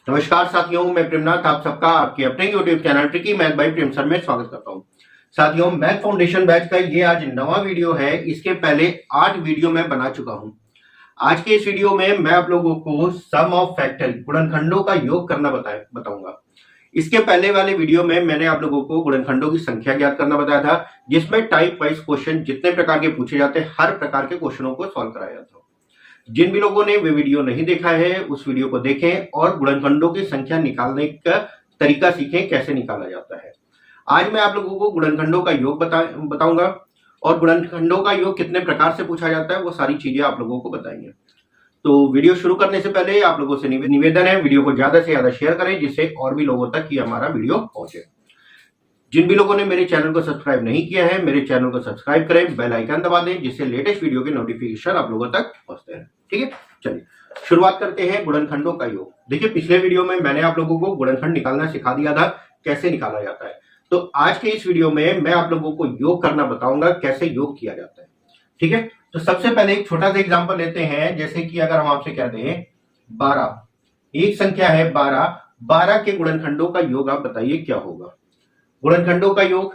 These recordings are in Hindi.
नमस्कार साथियों, मैं प्रेमनाथ आप सबका आपके अपने YouTube channel tricky math bye प्रेम सर में स्वागत करता हूं। साथियों, मैथ फाउंडेशन बैच का ये आज नवा वीडियो है। इसके पहले 8 वीडियो मैं बना चुका हूं। आज के इस वीडियो में मैं आप लोगों को सम ऑफ फैक्टर गुणनखंडों का योग करना बताऊंगा। इसके पहले वाले वीडियो में मैंने आप लोगों को गुणनखंडों की संख्या ज्ञात करना बताया था, जिसमें टाइप वाइज क्वेश्चन जितने प्रकार के पूछे जाते हैं हर प्रकार के क्वेश्चनों को सॉल्व कराया जाता है। जिन भी लोगों ने वे वीडियो नहीं देखा है उस वीडियो को देखें और गुणनखंडों की संख्या निकालने का तरीका सीखें, कैसे निकाला जाता है। आज मैं आप लोगों को गुणनखंडों का योग बताऊंगा और गुणनखंडों का योग कितने प्रकार से पूछा जाता है वो सारी चीजें आप लोगों को बताएंगे। तो वीडियो शुरू करने से पहले आप लोगों से निवेदन है, वीडियो को ज्यादा से ज्यादा शेयर करें जिससे और भी लोगों तक ये हमारा वीडियो पहुंचे। जिन भी लोगों ने मेरे चैनल को सब्सक्राइब नहीं किया है, मेरे चैनल को सब्सक्राइब करें, बेल आइकन दबा दें जिससे लेटेस्ट वीडियो के नोटिफिकेशन आप लोगों तक पहुंचते हैं। ठीक है, चलिए शुरुआत करते हैं गुणनखंडों का योग। देखिए, पिछले वीडियो में मैंने आप लोगों को गुणनखंड निकालना सिखा दिया था, कैसे निकाला जाता है। तो आज के इस वीडियो में मैं आप लोगों को योग करना बताऊंगा, कैसे योग किया जाता है। ठीक है, तो सबसे पहले एक छोटा सा एग्जांपल लेते हैं। जैसे कि अगर हम आपसे कहते हैं 12, एक संख्या है 12 के गुणनखंडों का योग आप बताइए क्या होगा। गुणनखंडों का योग,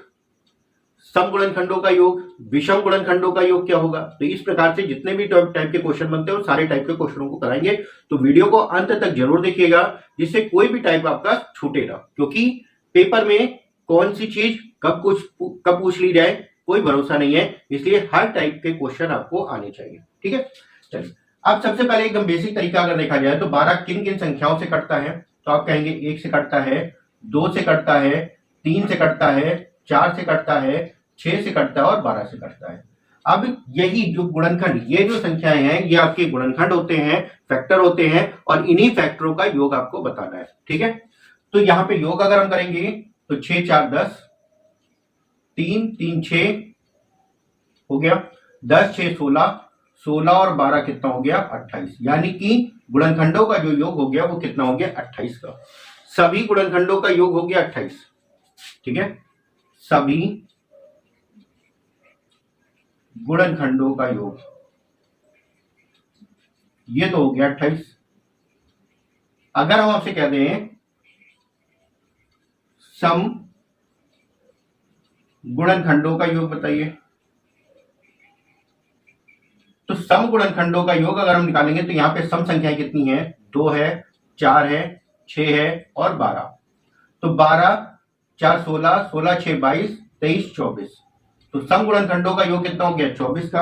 सम गुणनखंडों का योग, विषम गुणनखंडों का योग क्या होगा। तो इस प्रकार से जितने भी टाइप के क्वेश्चन बनते हैं सारे टाइप के क्वेश्चनों को कराएंगे। तो वीडियो को अंत तक जरूर देखिएगा जिससे कोई भी टाइप आपका छूटे ना, क्योंकि पेपर में कौन सी चीज कब पूछ ली जाए कोई भरोसा नहीं है, इसलिए हर टाइप के क्वेश्चन आपको आने चाहिए। ठीक है, चलिए अब सबसे पहले एकदम बेसिक तरीका अगर देखा जाए तो 12 किन किन संख्याओं से कटता है। तो आप कहेंगे 1 से कटता है, 2 से कटता है, 3 से कटता है, 4 से कटता है, 6 से कटता है और 12 से कटता है। अब यही जो गुणनखंड, ये जो संख्याएं हैं ये आपके गुणनखंड होते हैं, फैक्टर होते हैं और इन्हीं फैक्टरों का योग आपको बताना है। ठीक है, तो यहां पे योग अगर हम करेंगे तो 6 4 10, 3 3 6 हो गया, 10 6 16, 16 और 12 कितना हो गया 28। यानी कि गुणनखंडों का जो योग हो गया वो कितना हो गया 28 का। सभी गुणनखंडों का योग हो गया 28। ठीक है, सभी गुणनखंडों का योग ये तो हो गया 28। अगर हम आपसे कह दें सम गुणनखंडों का योग बताइए, तो सम गुणनखंडों का योग अगर हम निकालेंगे तो यहां पे सम संख्याएं कितनी है, 2 है, 4 है, 6 है और 12। तो 12 4 16, 16 6 22, 23 24। तो सम गुणनखंडों का योग कितना हो गया 24 का।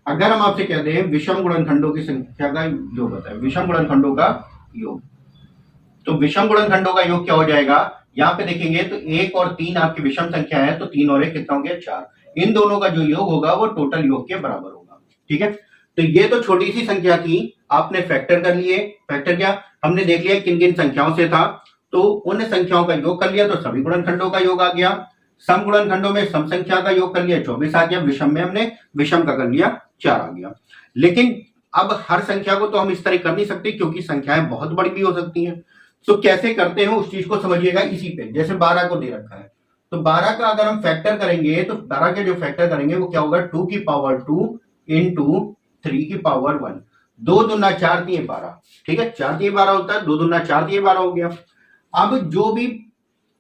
अगर हम आपसे कह दें विषम गुणनखंडों की संख्या का योग बताएं, विषम गुणनखंडों का योग, तो विषम गुणनखंडों का योग क्या हो जाएगा। यहां पे देखेंगे तो 1 और 3 आपकी विषम संख्या है, तो 3 और 1 कितना हो गया 4। इन दोनों का जो योग होगा वो टोटल योग के बराबर होगा। ठीक है, तो ये तो छोटी सी संख्या थी, आपने फैक्टर कर लिए। फैक्टर क्या, हमने देख लिया किन किन संख्याओं से था, तो उन संख्याओं का योग कर लिया तो सभी गुणनखंडों का योग आ गया। सम गुणनखंडों में सम संख्या का योग कर लिया 24 आ गया, विषम में हमने विषम का कर लिया 4 आ गया। लेकिन अब हर संख्या को तो हम इस तरह कर नहीं सकते क्योंकि संख्याएं बहुत बड़ी भी हो सकती हैं। तो कैसे करते हैं उस चीज को समझिएगा इसी पे। जैसे 12 को दे रखा है, तो 12 का अगर हम फैक्टर करेंगे तो 12 के जो फैक्टर करेंगे वो क्या होगा 2 की पावर 2 इंटू 3 की पावर 1। 2 दूना 4 3 12। ठीक है, 4 3 12 होता है, 2 दूना 4 3 12 हो गया। अब जो भी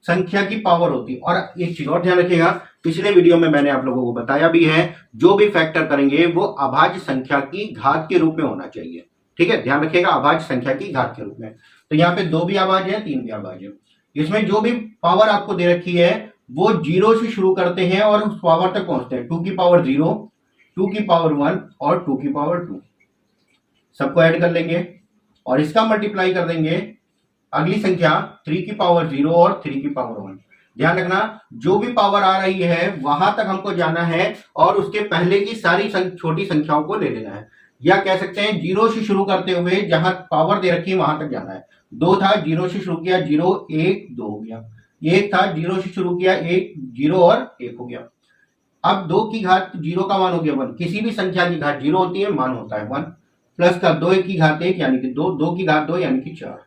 संख्या की पावर होती है, और एक चीज और ध्यान रखिएगा, पिछले वीडियो में मैंने आप लोगों को बताया भी है, जो भी फैक्टर करेंगे वो अभाज्य संख्या की घात के रूप में होना चाहिए। ठीक है, ध्यान रखिएगा, अभाज्य संख्या की घात के रूप में। तो यहाँ पे 2 भी अभाज्य है, 3 भी अभाज्य है। इसमें जो भी पावर आपको दे रखी है वो 0 से शुरू करते हैं और उस पावर तक पहुंचते हैं। 2 की पावर 0, 2 की पावर 1 और 2 की पावर 2, सबको ऐड कर लेंगे और इसका मल्टीप्लाई कर देंगे अगली संख्या 3 की पावर 0 और 3 की पावर 1। ध्यान रखना, जो भी पावर आ रही है वहां तक हमको जाना है और उसके पहले की सारी छोटी संख्याओं को ले लेना है, या कह सकते हैं 0 से शुरू करते हुए जहां पावर दे रखी है वहां तक जाना है। 2 था, 0 से शुरू किया, 0 1 2 हो गया। 1 था, 0 से शुरू किया, 1 0 और 1 हो गया। अब 2 की घात 0 का मान हो गया 1। किसी भी संख्या की घात 0 होती है, मान होता है 1, प्लस का 2 की घात 1 यानी कि 2, 2 की घात 2 यानी कि 4।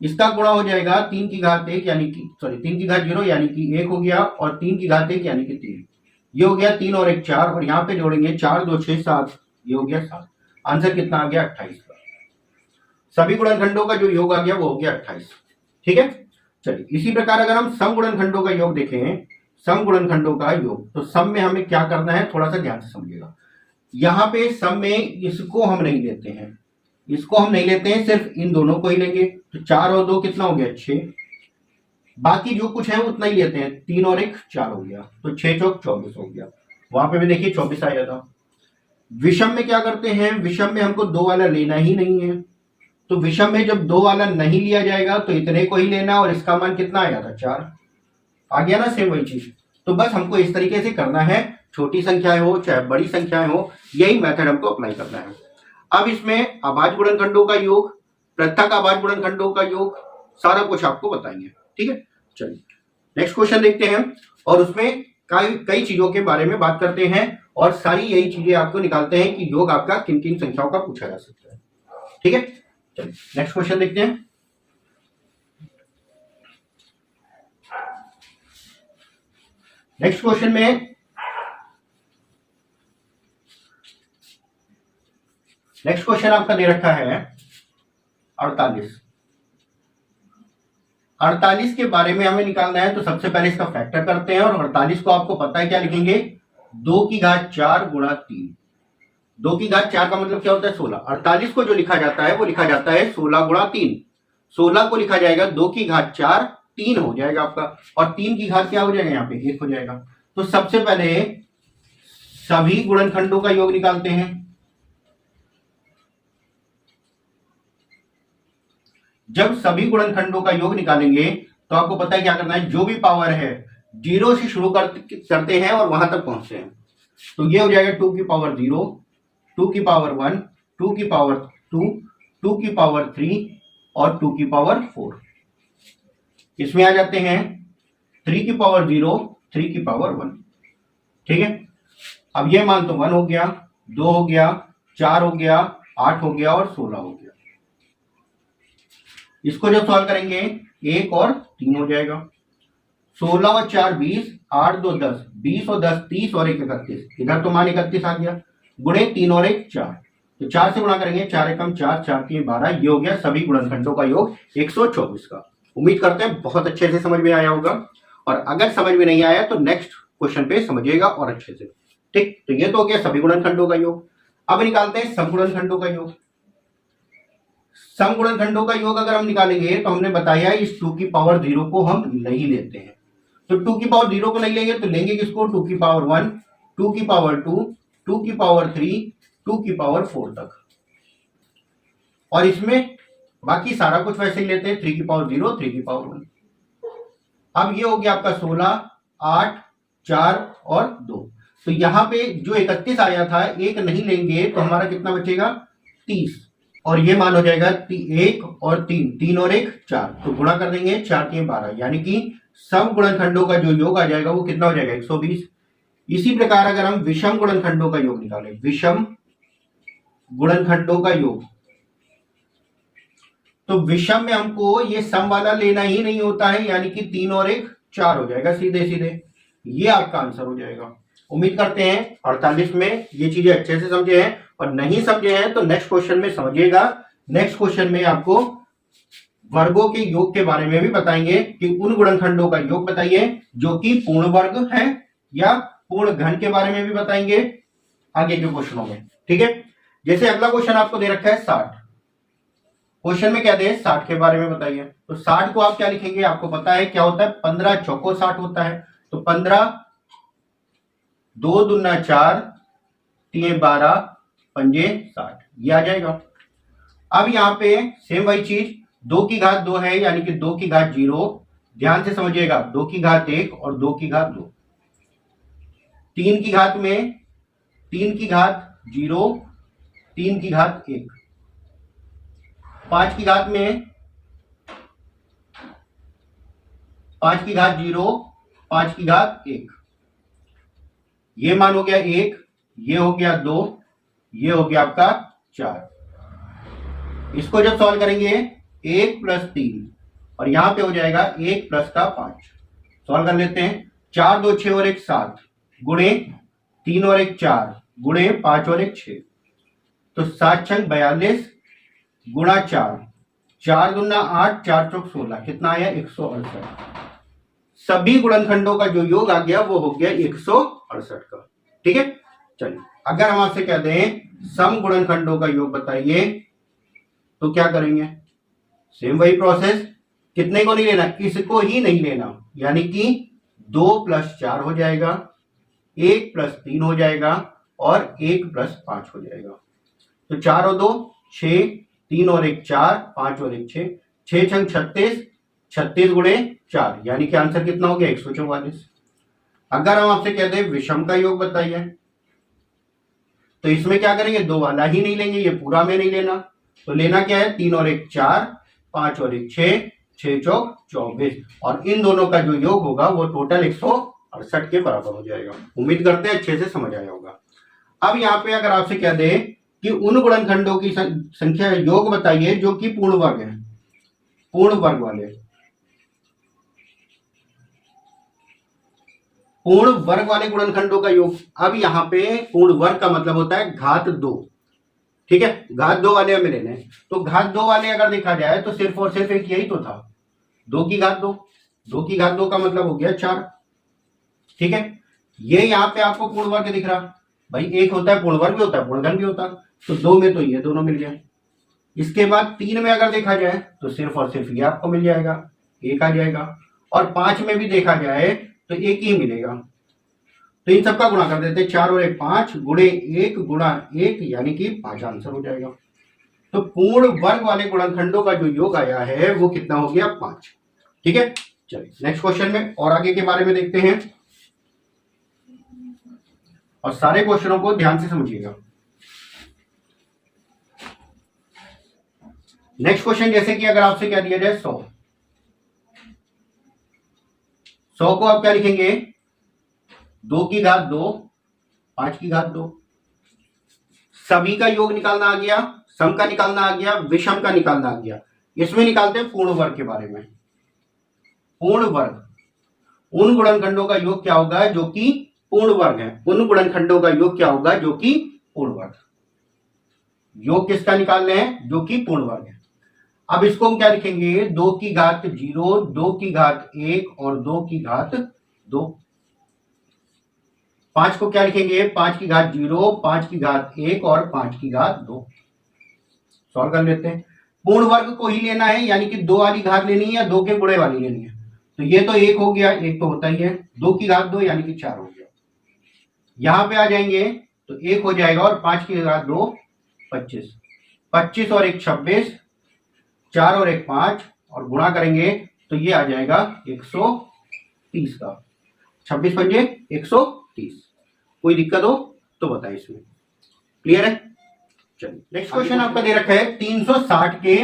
इसका गुणा हो जाएगा 3 की घात 1 यानी कि 3 की घात 0 यानी कि 1 हो गया, और 3 की घात 1 यानी कि 3। ये हो गया 3 और 1 4, और यहाँ पे जोड़ेंगे 4 2 6 7, ये हो गया 7। आंसर कितना आ गया 28 का। सभी गुणनखंडों का जो योग आ गया वो हो गया 28। ठीक है, चलिए इसी प्रकार अगर हम सम गुणनखंडों का योग देखें, सम गुणनखंडों का योग, तो सम में हमें क्या करना है थोड़ा सा ध्यान से समझिएगा। यहां पे सम में इसको हम नहीं लेते हैं, इसको हम नहीं लेते हैं, सिर्फ इन दोनों को ही लेंगे। तो 4 और 2 कितना हो गया 6, बाकी जो कुछ है उतना ही लेते हैं, 3 और 1 4 हो गया, तो 6 चौक 24 हो गया। वहां पे भी देखिए 24 आया था। विषम में क्या करते हैं, विषम में हमको 2 वाला लेना ही नहीं है, तो विषम में जब 2 वाला नहीं लिया जाएगा तो इतने को ही लेना, और इसका मान कितना आया था 4 आ गया ना, सेम वही चीज। तो बस हमको इस तरीके से करना है, छोटी संख्याएं हो चाहे बड़ी संख्याएं हो, यही मेथड हमको अप्लाई करना है। अब इसमें अभाज्य गुणनखंडों का योग, पृथक अभाज्य गुणनखंडों का योग, सारा कुछ आपको बताएंगे। ठीक है, चलिए नेक्स्ट क्वेश्चन देखते हैं, और उसमें कई चीजों के बारे में बात करते हैं, और सारी यही चीजें आपको निकालते हैं कि योग आपका किन किन संख्याओं का पूछा जा सकता है। ठीक है, चलिए नेक्स्ट क्वेश्चन देखते हैं। नेक्स्ट क्वेश्चन में नेक्स्ट क्वेश्चन आपका दे रखा है 48। 48 के बारे में हमें निकालना है, तो सबसे पहले इसका फैक्टर करते हैं, और 48 को आपको पता है क्या लिखेंगे, 2 की घात 4 गुणा 3। 2 की घात 4 का मतलब क्या होता है 16। 48 को जो लिखा जाता है वो लिखा जाता है 16 गुणा 3। 16 को लिखा जाएगा 2 की घात 4, 3 हो जाएगा आपका, और 3 की घात क्या हो जाएगा यहाँ पे 1 हो जाएगा। तो सबसे पहले सभी गुणनखंडों का योग निकालते हैं। जब सभी गुणनखंडों का योग निकालेंगे तो आपको पता है क्या करना है, जो भी पावर है 0 से शुरू करते हैं और वहां तक पहुंचते हैं। तो ये हो जाएगा 2 की पावर 0, 2 की पावर 1, 2 की पावर 2, 2 की पावर 3 और 2 की पावर 4। इसमें आ जाते हैं 3 की पावर 0, 3 की पावर 1। ठीक है, अब ये मान तो 1 हो गया, 2 हो गया, 4 हो गया, 8 हो गया और 16 हो गया। इसको जब सॉल्व करेंगे 1 और 3 हो जाएगा। 16 और 4 20, 8 2 10, 20 और 10 30 और 1 31। इधर तो मान 31 आ गया, गुणे 3 और 1 4, तो 4 से गुणा करेंगे, 4 एकम 4, 4 3 12। ये हो गया सभी गुणनखंडों का योग 124 का। उम्मीद करते हैं बहुत अच्छे से समझ में आया होगा, और अगर समझ में नहीं आया तो नेक्स्ट क्वेश्चन पे समझिएगा और अच्छे से। ठीक, तो ये तो हो गया सभी गुणनखंडों का योग। अब निकालते हैं सम गुणनखंडों का योग। सम गुणनखंडों का योग अगर हम निकालेंगे तो हमने बताया इस 2 की पावर 0 को हम नहीं लेते हैं, तो 2 की पावर 0 को नहीं लेंगे तो लेंगे किसको, 2 की पावर 1, 2 की पावर 2, 2 की पावर 3, 2 की पावर 4 तक, और इसमें बाकी सारा कुछ वैसे ही लेते हैं, 3 की पावर 0, 3 की पावर 1। अब ये हो गया आपका 16, 8, 4 और 2। तो यहां पे जो 31 आया था, एक नहीं लेंगे तो हमारा कितना बचेगा 30, और ये मान हो जाएगा 1 और 3, 3 और 1 4, तो गुणा कर देंगे, 4 3 12, यानी कि सम गुणनखंडों का जो योग आ जाएगा वो कितना हो जाएगा 120। इसी प्रकार अगर हम विषम गुणनखंडों का योग निकालें, विषम गुणनखंडों का योग, तो विषम में हमको ये सम वाला लेना ही नहीं होता है, यानी कि 3 और 1 4 हो जाएगा सीधे सीधे। ये आपका आंसर हो जाएगा। उम्मीद करते हैं 48 में ये चीजें अच्छे से समझे हैं, और नहीं समझे हैं तो नेक्स्ट क्वेश्चन में समझिएगा। नेक्स्ट क्वेश्चन में आपको वर्गों के योग के बारे में भी बताएंगे कि उन गुणनखंडों का योग बताइए जो कि पूर्ण वर्ग है या पूर्ण घन के बारे में भी बताएंगे आगे के क्वेश्चनों में। ठीक है, जैसे अगला क्वेश्चन आपको दे रखा है 60। क्वेश्चन में क्या दे 60 के बारे में बताइए, तो 60 को आप क्या लिखेंगे, आपको पता है क्या होता है, 15 चौको 60 होता है, तो 15 2 दूना 4, 3 12, 5 60, ये आ जाएगा। अब यहाँ पे सेम वही चीज, 2 की घात 2 है, यानी कि 2 की घात 0, ध्यान से समझिएगा, 2 की घात 1 और 2 की घात 2। 3 की घात में 3 की घात 0, 3 की घात 1। 5 की घात में 5 की घात 0, 5 की घात 1। ये मान हो गया 1, ये हो गया 2, ये हो गया आपका 4। इसको जब सॉल्व करेंगे 1 + 3, और यहां पे हो जाएगा 1 + का 5। सॉल्व कर लेते हैं, 4 2 6 और 1 7, गुणे 3 और 1 4, गुणे 5 और 1 6, तो 7 छंग 42, गुणा 4, 4 दूना 8, 4 चौक 16, कितना आया 168। सभी गुणनखंडों का जो योग आ गया वो हो गया 168 का। ठीक है, चलिए अगर हम आपसे कह दें सम गुणनखंडों का योग बताइए तो क्या करेंगे? सेम वही प्रोसेस, कितने को नहीं लेना, इसको ही नहीं लेना, यानी कि 2 + 4 हो जाएगा, 1 + 3 हो जाएगा और 1 + 5 हो जाएगा। तो 4 और 2 6, 3 और 1 4, 5 और 1 6, 6 छंग 36, 36 गुणे 4, यानी कि आंसर कितना हो गया 144। अगर हम आपसे कहते हैं विषम का योग बताइए तो इसमें क्या करेंगे, 2 वाला ही नहीं लेंगे, ये पूरा में नहीं लेना, तो लेना क्या है 3 और 1 4, 5 और 1 6, 6 चौक 24, और इन दोनों का जो योग होगा वो टोटल 168 के बराबर हो जाएगा। उम्मीद करते हैं अच्छे से समझ आया होगा। अब यहाँ पे अगर आपसे कह दे कि उन गुणनखंडों की संख्या योग बताइए जो कि पूर्ण वर्ग है, पूर्ण वर्ग वाले, पूर्ण वर्ग वाले गुणनखंडों का योग। अब यहाँ पे पूर्ण वर्ग का मतलब होता है घात 2। ठीक है, घात 2 वाले हमें लेने हैं, तो घात 2 वाले अगर देखा जाए तो सिर्फ और सिर्फ एक यही तो था, 2 की घात 2, 2 की घात 2 का मतलब हो गया 4। ठीक है, ये यहाँ पे आपको पूर्ण वर्ग दिख रहा, भाई एक होता है पूर्ण वर्ग भी होता है पूर्णघन भी होता है, तो 2 में तो ये दोनों मिल गए। इसके बाद 3 में अगर देखा जाए तो सिर्फ और सिर्फ ये आपको मिल जाएगा, एक आ जाएगा, और 5 में भी देखा जाए तो एक ही मिलेगा। तो इन सबका गुणा कर देते, 4 और 1 5 गुणे 1 गुणा 1, यानी कि 5 आंसर हो जाएगा। तो पूर्ण वर्ग वाले गुणनखंडों का जो योग आया है वो कितना हो गया 5। ठीक है, चलिए नेक्स्ट क्वेश्चन में और आगे के बारे में देखते हैं, और सारे क्वेश्चनों को ध्यान से समझिएगा। नेक्स्ट क्वेश्चन, जैसे कि अगर आपसे क्या दिया जाए 100, 100 को आप क्या लिखेंगे, 2 की घात 2, 5 की घात 2। सभी का योग निकालना आ गया, सम का निकालना आ गया, विषम का निकालना आ गया। इसमें निकालते हैं पूर्ण वर्ग के बारे में। पूर्ण वर्ग, उन गुणनखंडों का योग क्या होगा जो कि पूर्ण वर्ग है, उन गुणनखंडों का योग क्या होगा जो कि पूर्ण वर्ग। योग किसका निकाल रहे हैं, जो कि पूर्ण वर्ग है। अब इसको हम क्या लिखेंगे, 2 की घात 0, 2 की घात 1 और 2 की घात 2। 5 को क्या लिखेंगे, 5 की घात 0, 5 की घात 1 और 5 की घात 2। सॉल्व कर लेते हैं। पूर्ण वर्ग को ही लेना है, यानी कि 2 वाली घात लेनी है या 2 के गुणे वाली लेनी है, तो ये तो 1 हो गया, 1 तो होता ही है, 2 की घात 2 यानी कि 4 हो गया। यहां पे आ जाएंगे तो 1 हो जाएगा, और 5 की घात 2 25, 25 और 1 26, 4 और 1 5, और गुणा करेंगे तो ये आ जाएगा 130 का, 26 पंजे 130। कोई दिक्कत हो तो बताइए, इसमें क्लियर है। चलिए नेक्स्ट क्वेश्चन आपका दे रखा है 360 के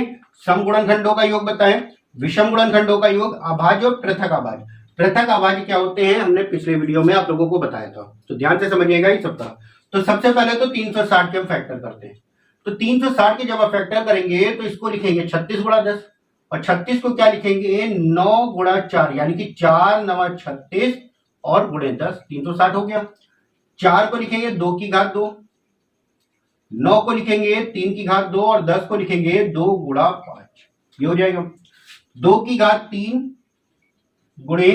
सम गुणनखंडों का योग बताएं, विषम गुणनखंडों का योग, अभाज्य और पृथक अभाज्य। पृथक अभाज्य क्या होते हैं हमने पिछले वीडियो में आप लोगों को बताया था, तो ध्यान से समझिएगा इस सबका। तो सबसे पहले तो 360 के हम फैक्टर करते हैं, तो 360 के जब आप फैक्टर करेंगे तो इसको लिखेंगे 36 गुणा 10, और 36 को क्या लिखेंगे 9 गुणा 4, यानी कि 4 9 36 और गुणे 10, 360 हो गया। 4 को लिखेंगे 2 की घात 2, 9 को लिखेंगे 3 की घात 2, और 10 को लिखेंगे 2 गुणा 5, ये हो जाएगा 2 की घात 3 गुणे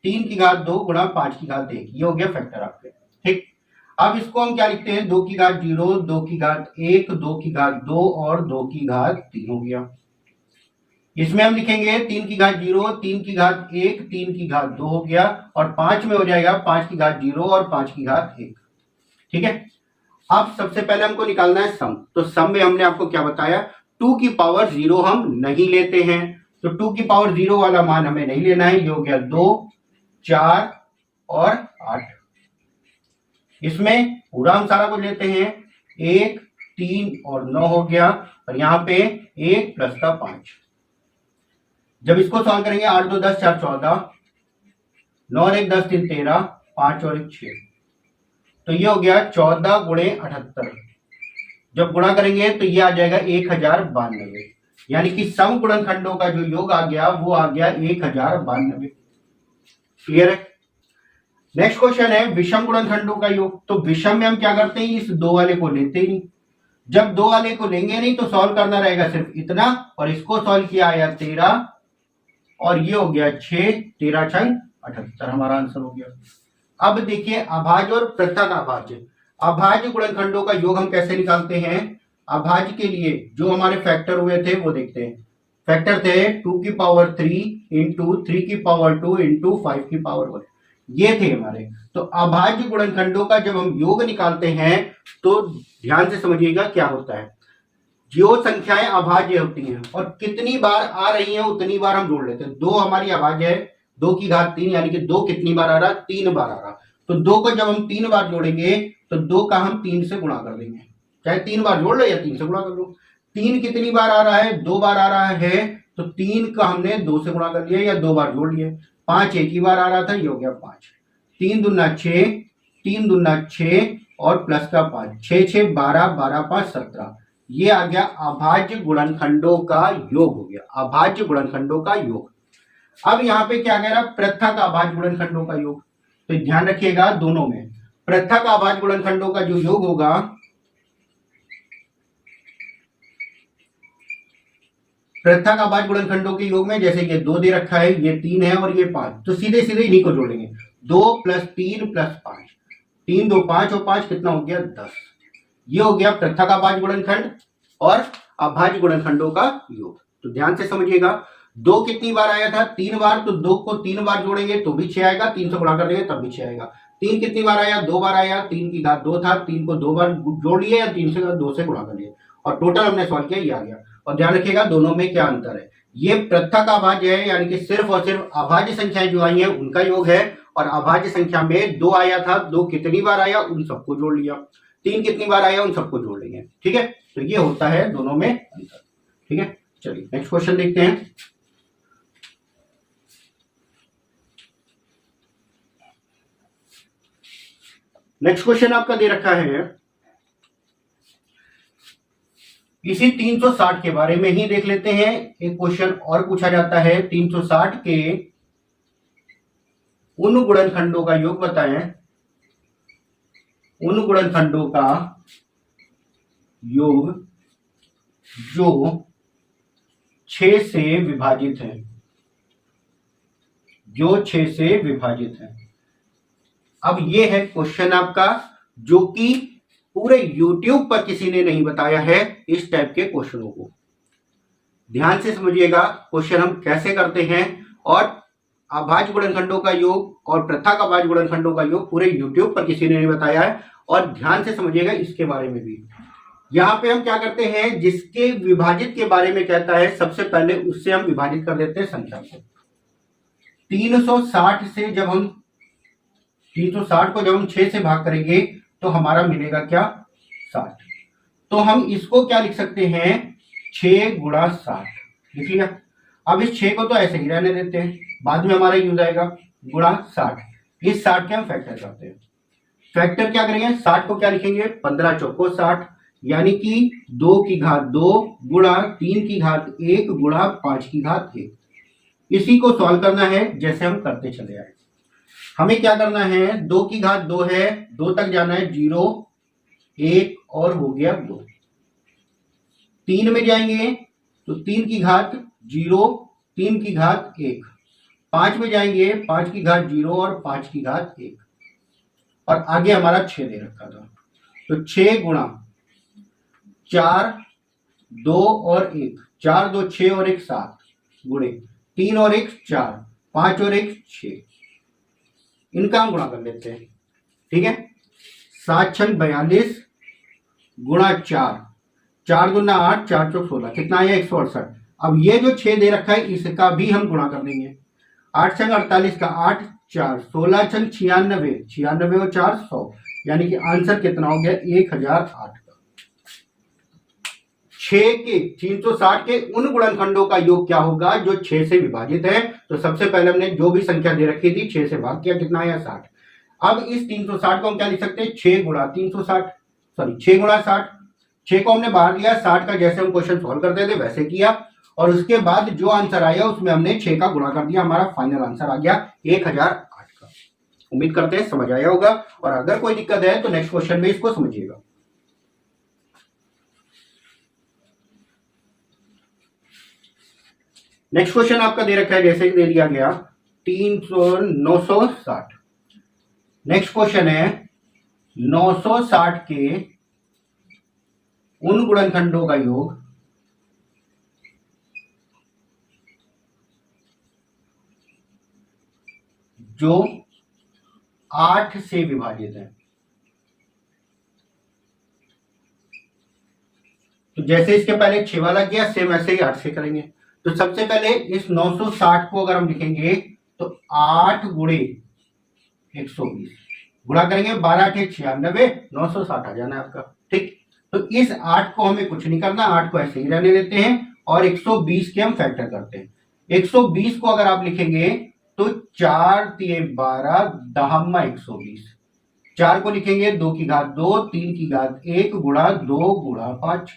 3 की घात 2 गुणा 5 की घात 1, ये हो गया फैक्टर आपके। ठीक, अब इसको हम क्या लिखते हैं, 2 की घात 0, 2 की घात 1, 2 की घात 2 और 2 की घात 3 हो गया। इसमें हम लिखेंगे 3 की घात 0, 3 की घात 1, 3 की घात 2 हो गया, और 5 में हो जाएगा 5 की घात 0 और 5 की घात 1। ठीक है, अब सबसे पहले हमको निकालना है सम, तो सम में हमने आपको क्या बताया, 2 की पावर 0 हम नहीं लेते हैं, तो 2 की पावर 0 वाला मान हमें नहीं लेना है, ये हो गया 2 4 और 8। इसमें पूरा हम सारा कुछ लेते हैं, 1 3 और 9 हो गया, और यहां पे 1 प्लस का 5। जब इसको सॉल्व करेंगे 8 2 10 4 14, 9 और 1 10 3 13, 5 और 1 6, तो ये हो गया 14 गुणे 78। जब गुणा करेंगे तो ये आ जाएगा 1092, यानी कि सम गुणनखंडों का जो योग आ गया वो आ गया 1092। क्लियर है। नेक्स्ट क्वेश्चन है विषम गुणनखंडों का योग, तो विषम में हम क्या करते हैं, इस 2 वाले को लेते ही नहीं, जब दो वाले को लेंगे नहीं तो सॉल्व करना रहेगा सिर्फ इतना, और इसको सॉल्व किया आया 13 और ये हो गया 6, 13 छंग 78 हमारा आंसर हो गया। अब देखिए अभाज्य और पृथक अभाज्य। अभाज्य गुणनखंडों का योग हम कैसे निकालते हैं? अभाज्य के लिए जो हमारे फैक्टर हुए थे वो देखते हैं। फैक्टर थे 2 की पावर 3 इंटू 3 की पावर 2 इंटू 5 की पावर 1, ये थे हमारे। तो अभाज्य गुणनखंडों का जब हम योग निकालते हैं तो ध्यान से समझिएगा क्या होता है। जो संख्याएं अभाज्य होती हैं और कितनी बार आ रही हैं उतनी बार हम जोड़ लेते हैं। 2 हमारी अभाज्य है, 2 की घात 3, यानी कि 2 कितनी बार आ रहा? 3 बार आ रहा। तो 2 को जब हम 3 बार जोड़ेंगे तो 2 का हम 3 से गुणा कर देंगे, चाहे 3 बार जोड़ लो या 3 से गुणा कर लो। 3 कितनी बार आ रहा है? 2 बार आ रहा है, तो 3 का हमने 2 से गुणा कर लिया या 2 बार जोड़ लिया। 5 एक ही बार आ रहा था, ये हो गया 5। 3 दूना 6, 3 दूना 6 और प्लस का 5, 6 6 12, 12 5 17। ये आ गया अभाज्य गुणनखंडों का योग हो गया, अभाज्य गुणनखंडों का योग। अब यहाँ पे क्या कह रहा? पृथक अभाज्य गुणनखंडों का योग। तो ध्यान रखिएगा दोनों में पृथक अभाज्य गुणनखंडों का जो योग होगा, पृथक अभाज्य गुणनखंडों के योग में जैसे ये 2 दे रखा है, ये 3 है और ये 5, तो सीधे सीधे इन्हीं को जोड़ेंगे। 2 + 3 + 5, 3 2 5 और 5 कितना हो गया? 10। ये हो गया पृथक अभाज्य गुणनखंड और अभाज्य गुणनखंडों का योग। तो ध्यान से समझिएगा, 2 कितनी बार आया था? 3 बार। तो 2 को 3 बार जोड़ेंगे तो भी 6 आएगा, 3 से गुणा कर देंगे तब भी 6 आएगा। 3 कितनी बार आया? 2 बार आया, 3 की घात 2 था, 3 को 2 बार जोड़ लिए या 3 से 2 से गुणा कर लिए, और टोटल हमने सॉल्व किया, ये आ गया। और ध्यान रखिएगा दोनों में क्या अंतर है। ये पृथक अभाज्य है, यानी कि सिर्फ और सिर्फ अभाज्य संख्याएं जो आई हैं उनका योग है, और अभाज्य संख्या में 2 आया था, 2 कितनी बार आया उन सबको जोड़ लिया, 3 कितनी बार आया उन सबको जोड़ लेंगे। ठीक है, तो ये होता है दोनों में अंतर। ठीक है, चलिए नेक्स्ट क्वेश्चन देखते हैं। नेक्स्ट क्वेश्चन आपका दे रखा है, इसी 360 के बारे में ही देख लेते हैं। एक क्वेश्चन और पूछा जाता है, 360 के उन गुणनखंडों का योग बताएं, उन गुणनखंडों का योग जो 6 से विभाजित है, जो 6 से विभाजित है। अब ये है क्वेश्चन आपका, जो कि पूरे YouTube पर किसी ने नहीं बताया है इस टाइप के क्वेश्चनों को। ध्यान से समझिएगा क्वेश्चन हम कैसे करते हैं, और अभाज्य गुणनखंडों का योग और पृथक अभाज्य गुणनखंडों का योग पूरे YouTube पर किसी ने नहीं बताया है। और ध्यान से समझिएगा इसके बारे में भी। यहां पे हम क्या करते हैं, जिसके विभाजित के बारे में कहता है सबसे पहले उससे हम विभाजित कर देते हैं संख्या को। 360 से जब हम 360 को जब हम 6 से भाग करेंगे तो हमारा मिलेगा क्या? 60। तो हम इसको क्या लिख सकते हैं? 6 × 60 लिख लिया। अब इस 6 को तो ऐसे ही रहने देते हैं, बाद में हमारा यूज आएगा, गुणा 60। इस 60 के हम फैक्टर करते हैं। फैक्टर क्या करेंगे? 60 को क्या लिखेंगे? 15 चौको 60, यानी कि 2 की घात 2 गुणा 3 की घात 1 गुणा 5 की घात 1। इसी को सॉल्व करना है जैसे हम करते चले आए। हमें क्या करना है? 2 की घात 2 है, 2 तक जाना है, 0 1 और हो गया 2। 3 में जाएंगे तो 3 की घात 0, 3 की घात 1। 5 में जाएंगे, 5 की घात 0 और 5 की घात 1, और आगे हमारा 6 दे रखा था। तो 6 गुणा 4 2 और 1, 4 2 6 और 1 7, गुणे 3 और 1 4, 5 और 1 6, इनका हम गुणा कर लेते हैं। ठीक है, 7 6 42 गुणा 4, 4 दूना 8, 4 चौक 16, कितना आया? 168। अब ये जो 6 दे रखा है इसका भी हम गुणा कर देंगे। 8 6 48 का 8 4, 16 6 96, 96 और 4 100, यानी कि आंसर कितना हो गया? 1008 का। 6 के 360 के उन गुणनखंडों का योग क्या होगा जो 6 से विभाजित है। तो सबसे पहले हमने जो भी संख्या दे रखी थी 6 से भाग किया, कितना आया? 60। अब इस 360 को हम क्या लिख सकते हैं? 6 गुणा 360, सॉरी 6 गुणा 60। 6 को हमने बाहर लिया, 60 का जैसे हम क्वेश्चन सॉल्व करते थे वैसे किया, और उसके बाद जो आंसर आया उसमें हमने 6 का गुणा कर दिया, हमारा फाइनल आंसर आ गया 1008 का। उम्मीद करते हैं समझ आया होगा, और अगर कोई दिक्कत है तो नेक्स्ट क्वेश्चन में इसको समझिएगा। नेक्स्ट क्वेश्चन आपका दे रखा है, जैसे कि दे दिया गया 960। नेक्स्ट क्वेश्चन है 960 के उन गुणनखंडों का योग जो 8 से विभाजित है। तो जैसे इसके पहले 6 वाला किया, सेम ऐसे ही 8 से करेंगे। तो सबसे पहले इस 960 को अगर हम लिखेंगे तो 8 गुणे 120 गुणा करेंगे, 12 के 96, 960 आ जाना है आपका। ठीक, तो इस 8 को हमें कुछ नहीं करना, 8 को ऐसे ही रहने देते हैं और 120 के हम फैक्टर करते हैं। 120 को अगर आप लिखेंगे तो 4 3 12 दहम्मा 120, 4 को लिखेंगे 2 की घात 2, 3 की घात 1 गुणा 2 गुणा 5,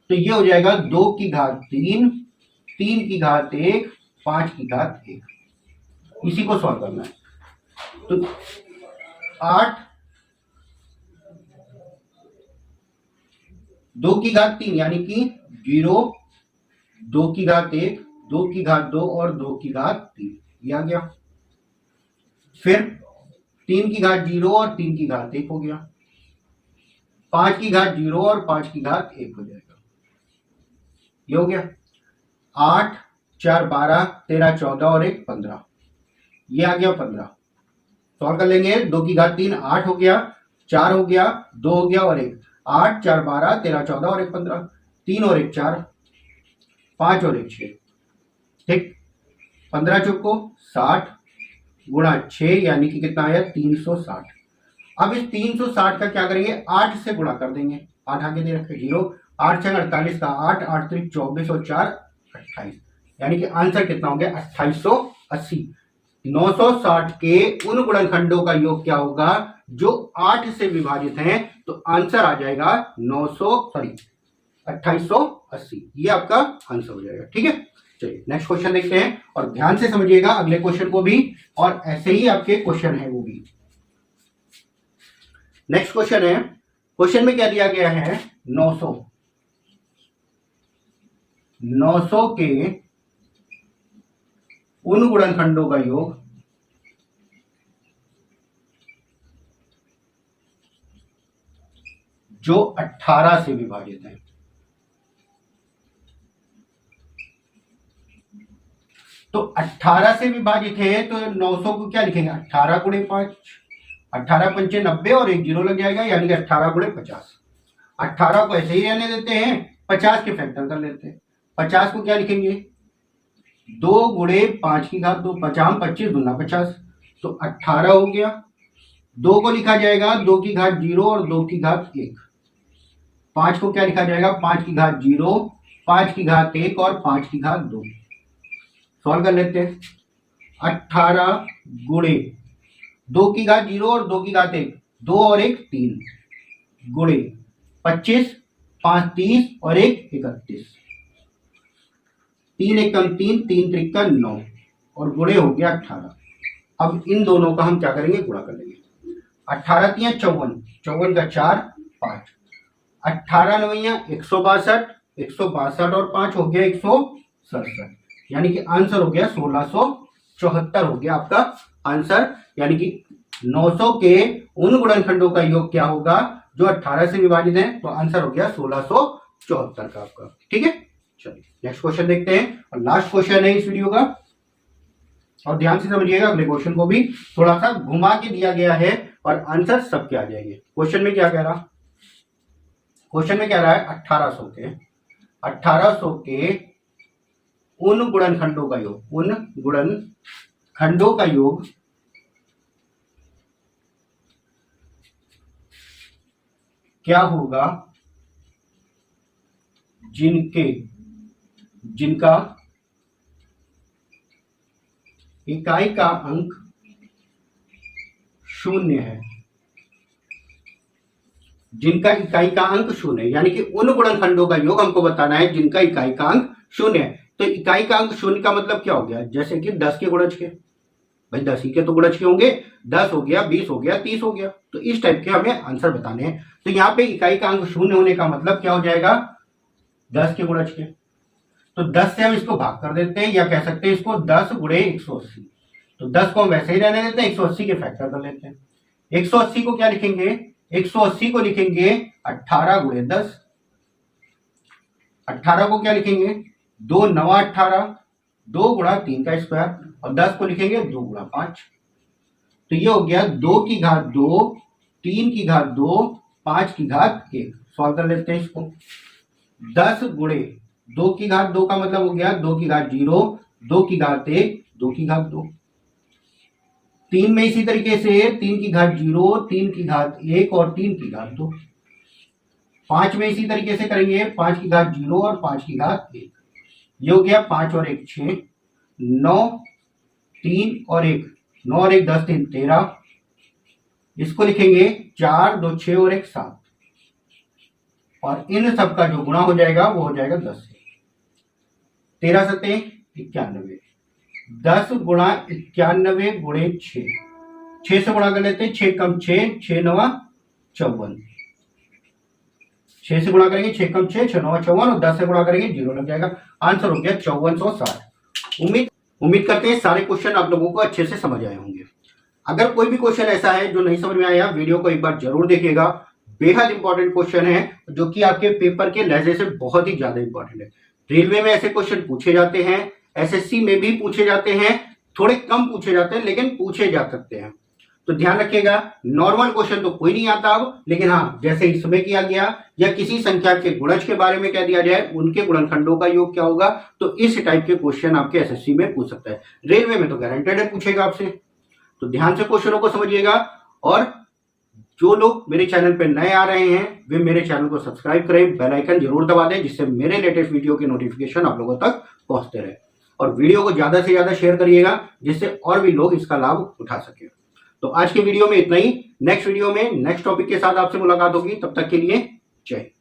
तो ये हो जाएगा 2 की घात 3, 3 की घात 1, 5 की घात 1। इसी को सॉल्व करना है। तो 8 2 की घात 3 यानी कि 0, 2 की घात 1, 2 की घात 2 और 2 की घात 3, ये आ गया। फिर 3 की घात 0 और 3 की घात 1 हो गया, 5 की घात 0 और 5 की घात 1 हो जाएगा, ये हो गया। 8 4 12 13 14 और 1 15, ये आ गया 15। सॉल्व कर लेंगे, 2 की घात 3 8 हो गया, 4 हो गया, 2 हो गया और 1, 8 4 12 13 14 और 1 15, 3 और 1 4, 5 और 1 6। ठीक, 15 चौको 60 गुणा 6 यानी कि कितना आया 360। अब इस 360 का क्या करेंगे, 8 से गुणा कर देंगे, 8 आगे दे रखे 0, 8 6 48 का 8, 8 3 24 और 4 28, यानी कि आंसर कितना हो गया 2880। 960 के उन गुणनखंडों का योग क्या होगा जो 8 से विभाजित हैं, तो आंसर आ जाएगा 2880, ये आपका आंसर हो जाएगा। ठीक है, चलिए नेक्स्ट क्वेश्चन देखते हैं और ध्यान से समझिएगा अगले क्वेश्चन को भी, और ऐसे ही आपके क्वेश्चन है वो भी। नेक्स्ट क्वेश्चन है, क्वेश्चन में क्या दिया गया है 900 के उन गुणनखंडों का योग जो 18 से विभाजित है। तो 18 से विभाजित है तो 900 को क्या लिखेंगे, 18 गुणे 5, 18 पंचे 90 और 1 0 लग जाएगा, यानी कि 18 गुणे 50। 18 को ऐसे ही रहने देते हैं, 50 के फैक्टर कर लेते हैं। 50 को क्या लिखेंगे, 2 गुणे 5 की घात 2, 50 25 दूना 50, तो 18 हो गया। 2 को लिखा जाएगा 2 की घात 0 और 2 की घात 1। 5 को क्या लिखा जाएगा, 5 की घात 0, 5 की घात 1 और 5 की घात 2। सॉल्व कर लेते हैं, 18 गुणे 2 की घात 0 और 2 की घात 1, 2 और 1 3 गुणे 25, 5 30 और 1 31, 3 1 3, 3 3 9 और गुणे हो गया 18। अब इन दोनों का हम क्या करेंगे, गुणा कर लेंगे। 18 3 54, 54 का 4 5, 18 9 162, 162 और 5 हो गया 167, यानी कि आंसर हो गया 1674 हो गया आपका आंसर। यानी कि 900 के उन गुणनखंडों का योग क्या होगा जो 18 से विभाजित है, तो आंसर हो गया 1674 का आपका। ठीक है, चलिए नेक्स्ट क्वेश्चन देखते हैं और लास्ट क्वेश्चन है इस वीडियो का, और ध्यान से समझिएगा अगले क्वेश्चन को भी थोड़ा सा घुमा के दिया गया है और आंसर सबके आ जाएंगे। क्वेश्चन में क्या कह रहा, क्वेश्चन में क्या रहा है 1800 के उन गुणनखंडों का योग, उन गुणनखंडों का योग क्या होगा जिनका इकाई का अंक 0 है, जिनका इकाई का अंक 0 है, यानी कि उन गुणनखंडों का योग हमको बताना है जिनका इकाई का अंक 0 है। तो इकाई का अंक 0 का मतलब क्या हो गया, जैसे कि 10 के गुणज के, भाई 10 ही के तो गुणज के होंगे, 10 हो गया 20 हो गया 30 हो गया, तो इस टाइप के हमें आंसर बताने हैं। तो यहाँ पे इकाई का अंक 0 होने का मतलब क्या हो जाएगा, 10 के गुणज के। तो 10 से हम इसको भाग कर देते हैं, या कह सकते हैं इसको 10 गुणे 180। तो 10 को हम वैसे ही रहने देते हैं, 180 के फैक्टर कर लेते हैं। 180 को क्या लिखेंगे, 180 को लिखेंगे 18 गुणे 10। 18 को क्या लिखेंगे, 2 9 18, 2 गुणा 3 का स्क्वायर, और 10 को लिखेंगे 2 गुणा 5। तो ये हो गया 2 की घात 2, 3 की घात 2, 5 की घात 1। सॉल्व कर लेते हैं इसको। 10 गुणे 2 की घात 2 का मतलब हो गया 2 की घात 0, 2 की घात 1, 2 की घात 2। 3 में इसी तरीके से 3 की घात 0, 3 की घात 1 और 3 की घात 2। 5 में इसी तरीके से करेंगे 5 की घात 0 और 5 की घात 1। ये हो गया 5 और 1 6, 9, 3 और 1, 9 और 1 10, 3 13। इसको लिखेंगे 4 2 6 और 1 7, और इन सब का जो गुणा हो जाएगा वो हो जाएगा 10 से। 13 सत्ते 91, 10 गुणा 91 गुणे 6, 6 से गुणा कर लेते हैं, 6 कम 6, 6 9 54। 6 से गुणा करेंगे 6 कम 6, 6 9 54, और 10 से गुणा करेंगे 0 लग जाएगा। आंसर हो गया 5460। उम्मीद करते हैं सारे क्वेश्चन आप लोगों को अच्छे से समझ आए होंगे। अगर कोई भी क्वेश्चन ऐसा है जो नहीं समझ में आया, वीडियो को एक बार जरूर देखिएगा। बेहद इंपॉर्टेंट क्वेश्चन है जो कि आपके पेपर के लहजे से बहुत ही ज्यादा इंपॉर्टेंट है। रेलवे में ऐसे क्वेश्चन पूछे जाते हैं, एसएससी में भी पूछे जाते हैं, थोड़े कम पूछे जाते हैं लेकिन पूछे जा सकते हैं। तो ध्यान रखिएगा, नॉर्मल क्वेश्चन तो कोई नहीं आता अब, लेकिन हाँ जैसे इसमें किया गया या किसी संख्या के गुणज के बारे में कह दिया जाए, उनके गुणनखंडों का योग क्या होगा, तो इस टाइप के क्वेश्चन आपके एसएससी में पूछ सकता है। रेलवे में तो गारंटेड है पूछेगा आपसे। तो ध्यान से क्वेश्चनों को समझिएगा, और जो लोग मेरे चैनल पर नए आ रहे हैं वे मेरे चैनल को सब्सक्राइब करें, बेल आइकन जरूर दबा दें, जिससे मेरे लेटेस्ट वीडियो के नोटिफिकेशन आप लोगों तक पहुंचते रहे। और वीडियो को ज्यादा से ज्यादा शेयर करिएगा, जिससे और भी लोग इसका लाभ उठा सके। तो आज के वीडियो में इतना ही। नेक्स्ट वीडियो में नेक्स्ट टॉपिक के साथ आपसे मुलाकात होगी। तब तक के लिए जय हिंद।